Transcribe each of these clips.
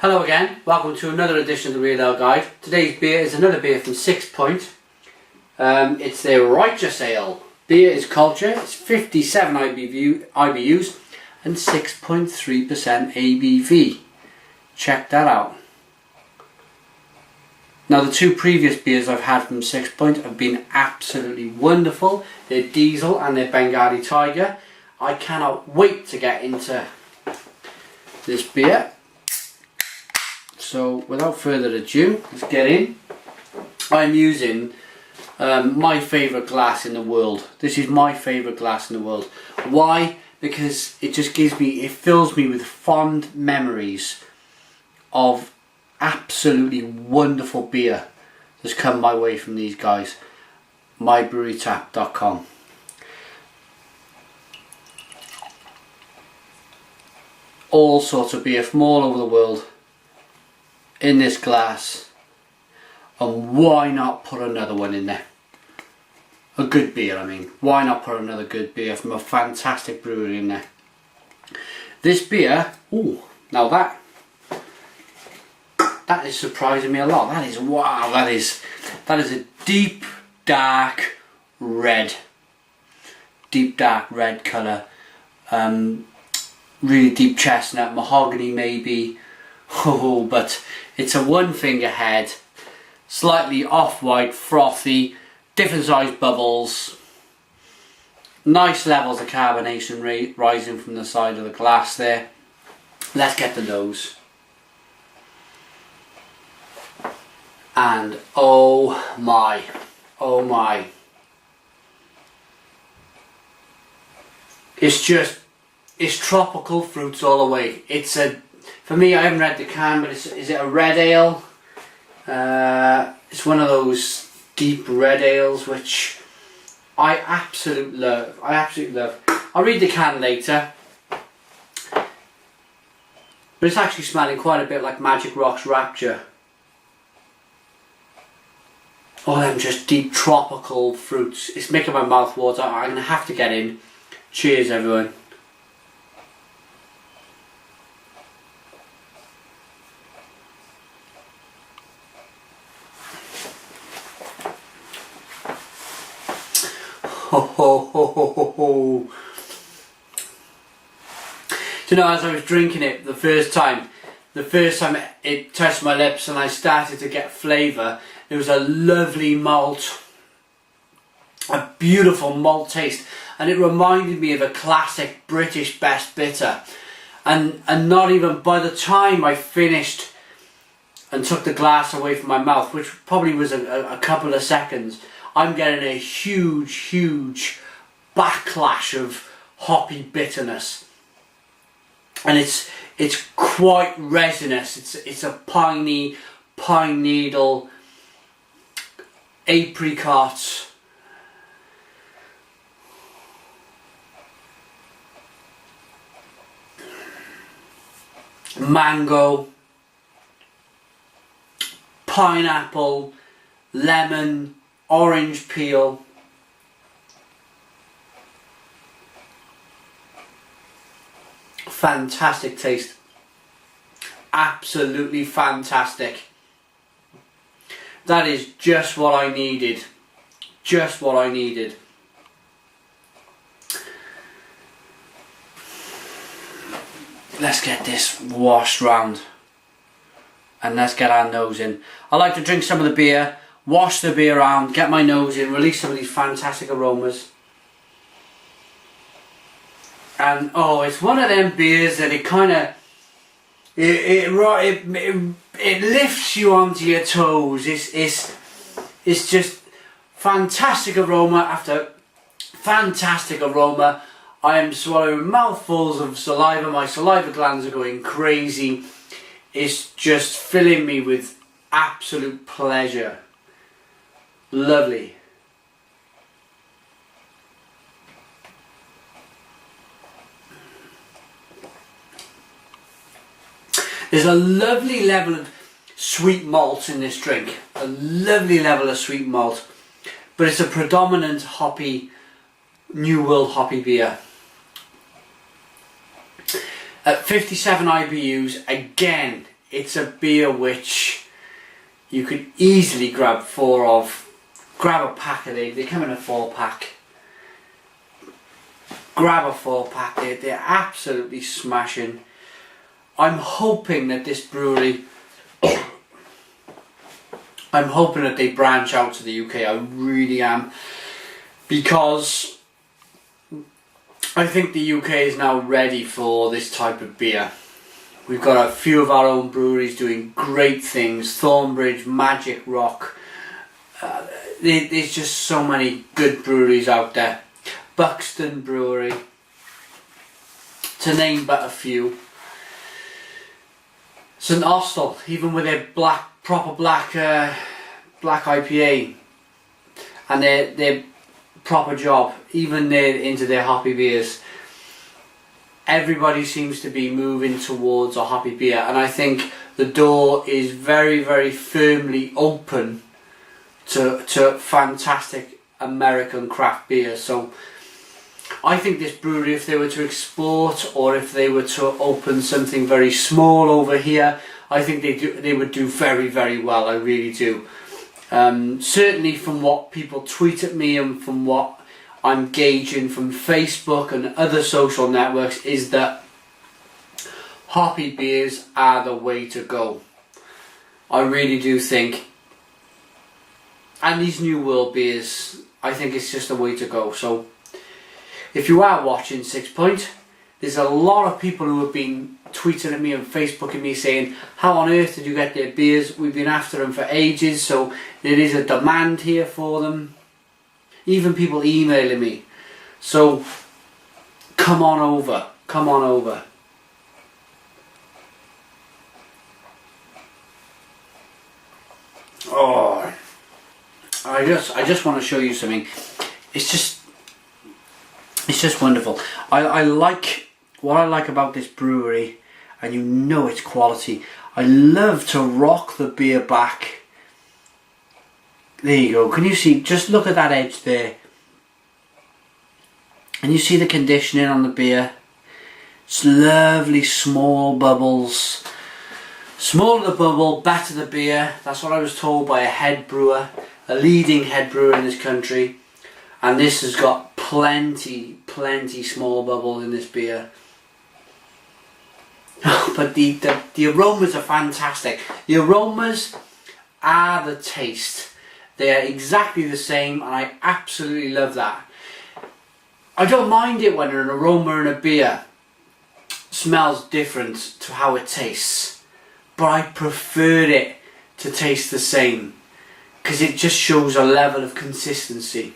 Hello again, welcome to another edition of the Real Ale Guide. Today's beer is another beer from Sixpoint. It's their Righteous Ale. Beer is culture, it's 57 IBUs and 6.3% ABV. Check that out. Now the two previous beers I've had from Sixpoint have been absolutely wonderful. Their Diesel and their Bengali Tiger. I cannot wait to get into this beer. So without further ado, let's get in. I'm using my favourite glass in the world. This is my favourite glass in the world. Why? Because it just it fills me with fond memories of absolutely wonderful beer that's come my way from these guys. mybrewerytap.com. All sorts of beer from all over the world in this glass, and why not put another one in there? A good beer, I mean. Why not put another good beer from a fantastic brewery in there? This beer, ooh, now that is surprising me a lot. That is, wow, that is a deep dark red colour. Really deep chestnut, mahogany maybe. Oh, but it's a one finger head, slightly off-white, frothy, different sized bubbles, nice levels of carbonation rising from the side of the glass there. Let's get the nose. And oh my, it's tropical fruits all the way. For me, I haven't read the can, but is it a red ale? It's one of those deep red ales which I absolutely love. I'll read the can later. But it's actually smelling quite a bit like Magic Rock's Rapture. Oh, them just deep tropical fruits. It's making my mouth water. I'm going to have to get in. Cheers, everyone. Ho ho ho ho ho ho. So now, as I was drinking it the first time it touched my lips and I started to get flavour, there was a lovely malt, a beautiful malt taste, and it reminded me of a classic British best bitter. And not even by the time I finished and took the glass away from my mouth, which probably was a couple of seconds, I'm getting a huge backlash of hoppy bitterness, and it's quite resinous. It's a piney, pine needle, apricot, mango, pineapple, lemon, orange peel. Fantastic taste. Absolutely fantastic. That is just what I needed. Just what I needed. Let's get this washed round and let's get our nose in. I like to drink some of the beer, wash the beer around, get my nose in, release some of these fantastic aromas. And oh, it's one of them beers that it kind of it lifts you onto your toes. It's just fantastic aroma after fantastic aroma. I am swallowing mouthfuls of saliva. My saliva glands are going crazy. It's just filling me with absolute pleasure. Lovely. There's a lovely level of sweet malt in this drink. A lovely level of sweet malt. But it's a predominant hoppy, New World hoppy beer. At 57 IBUs, again, it's a beer which you could easily grab 4 of. Grab a pack of these. They come in a 4-pack. Grab a 4-pack. They're absolutely smashing. I'm hoping that this brewery, I'm hoping that they branch out to the UK. I really am, because I think the UK is now ready for this type of beer. We've got a few of our own breweries doing great things. Thornbridge, Magic Rock. There's just so many good breweries out there. Buxton Brewery, to name but a few. St Austell, even with their proper black IPA and their proper job, even they're into their hoppy beers. Everybody seems to be moving towards a hoppy beer, and I think the door is very, very firmly open to fantastic American craft beer. So I think this brewery, if they were to export, or if they were to open something very small over here, I think they would do very, very well. I really do. Certainly from what people tweet at me and from what I'm gauging from Facebook and other social networks, is that hoppy beers are the way to go. I really do think. And these New World beers, I think it's just the way to go. So if you are watching Sixpoint, there's a lot of people who have been tweeting at me and Facebooking me saying, how on earth did you get their beers? We've been after them for ages, so there is a demand here for them. Even people emailing me. So come on over. Come on over. Oh, I just want to show you something. It's just wonderful. I like what I like about this brewery, and you know it's quality. I love to rock the beer back. There you go. Can you see? Just look at that edge there. And you see the conditioning on the beer. It's lovely small bubbles. Smaller the bubble, better the beer. That's what I was told by a head brewer, a leading head brewer in this country. And this has got plenty small bubbles in this beer. But the aromas are fantastic. The aromas are the taste. They are exactly the same, and I absolutely love that. I don't mind it when an aroma in a beer smells different to how it tastes, but I prefer it to taste the same, because it just shows a level of consistency.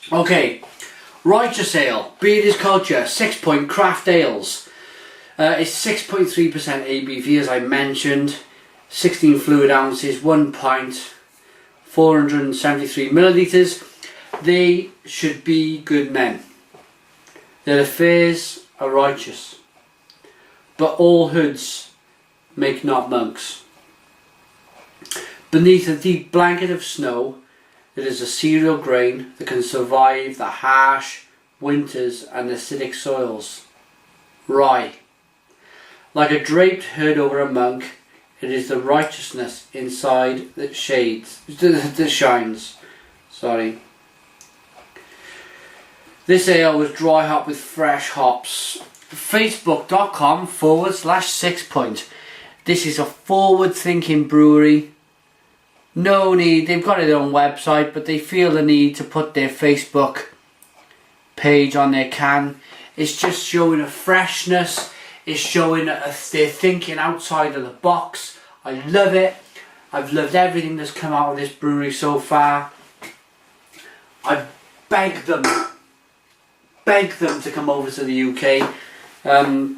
Okay, Righteous Ale, Beard's Culture, Sixpoint Craft Ales. It's 6.3% ABV, as I mentioned, 16 fluid ounces, 1 pint, 473 millilitres. They should be good men. Their affairs are righteous, but all hoods make not monks. Beneath a deep blanket of snow, it is a cereal grain that can survive the harsh winters and acidic soils. Rye. Like a draped hood over a monk, it is the righteousness inside that shines. Sorry. This ale was dry hop with fresh hops. Facebook.com/Sixpoint. This is a forward-thinking brewery. No need, they've got their own website, but they feel the need to put their Facebook page on their can. It's just showing a freshness. It's showing that they're thinking outside of the box. I love it. I've loved everything that's come out of this brewery so far. I beg them to come over to the UK.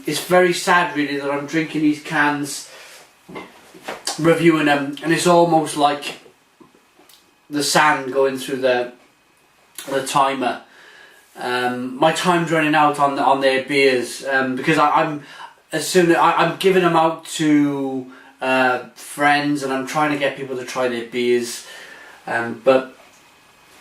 It's very sad really that I'm drinking these cans, reviewing them, and it's almost like the sand going through the timer. My time's running out on their beers, because I'm giving them out to friends, and I'm trying to get people to try their beers, but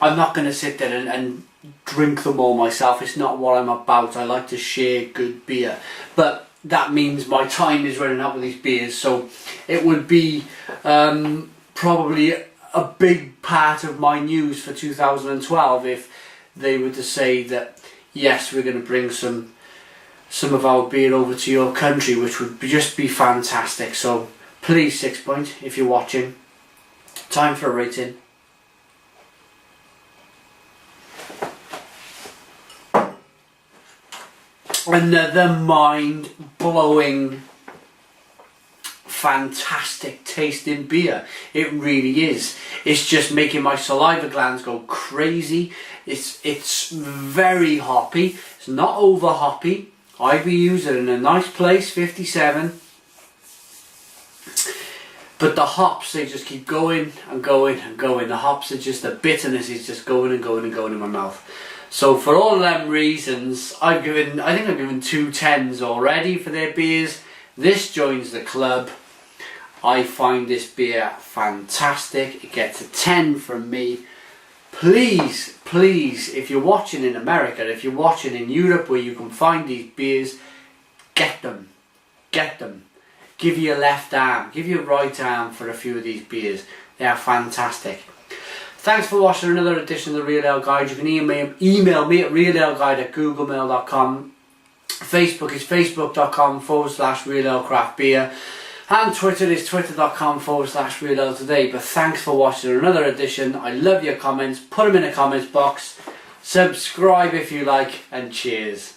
I'm not going to sit there and drink them all myself. It's not what I'm about. I like to share good beer, but that means my time is running out with these beers, so it would be probably a big part of my news for 2012 if they were to say that yes, we're going to bring some of our beer over to your country, which would just be fantastic. So please, Sixpoint, if you're watching, time for a rating. Another mind-blowing, fantastic tasting beer. It really is. It's just making my saliva glands go crazy. It's very hoppy. It's not over hoppy. IBUs are in a nice place, 57. But the hops, they just keep going and going and going. The hops are just, the bitterness is just going and going and going in my mouth. So for all them reasons, I think I've given 2 10s already for their beers. This joins the club. I find this beer fantastic. It gets a 10 from me. Please, please, if you're watching in America, if you're watching in Europe where you can find these beers, get them. Get them. Give your left arm, give your right arm for a few of these beers. They are fantastic. Thanks for watching another edition of the Real Ale Guide. You can email me at realaleguide@googlemail.com. Facebook is facebook.com/Real Ale Craft Beer. And Twitter is twitter.com/Real Ale Today. But thanks for watching another edition. I love your comments. Put them in the comments box. Subscribe if you like. And cheers.